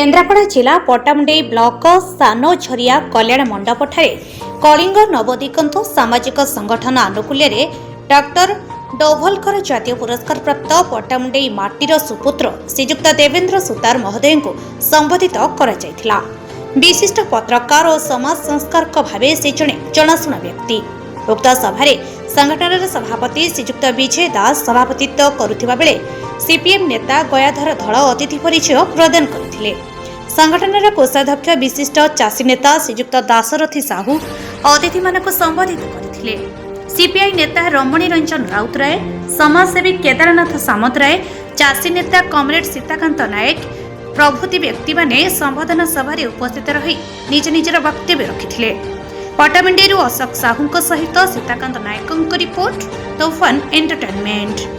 केन्द्रापड़ा जिला पट्टामुंडेई ब्लॉक सानोझरिया कल्याण मंडपठारे कलिंग नवदिगंत सामाजिक संगठन आनुकूल्य डॉक्टर डोभलकर जातीय पुरस्कार प्राप्त पट्टामुंडेई माटीर सुपुत्र श्रीजुक्त देवेंद्र सुतार महोदय को संबोधित करा। विशिष्ट पत्रकार और समाज संस्कारक भावे से जड़े जनाशुना व्यक्ति। उक्त सभारे संगठन सभापति श्रीजुक्त विजय दास सभापतित्व करुथिबा बेले सीपीएम नेता गयाधर धड़ अतिथि परिचय प्रदान करथिले। संगठन कोषाध्यक्ष विशिष्ट चाषी नेता श्रीजुक्त दासरथी साहू अतिथि मानक संबोधित करथिले। सीपीआई नेता रमणी रंजन राउतराय, समाजसेवी केदारनाथ सामंतराय, चाषी नेता कमरेड सीताकांत नायक प्रभृति व्यक्ति माने संबोधन सभारे उपस्थित रही निज निजर वक्तव्य रखिथिले। पट्टामुंडेईरू अशोक साहू सहित सीताकांत नायक रिपोर्ट तोफान एंटरटेनमेंट।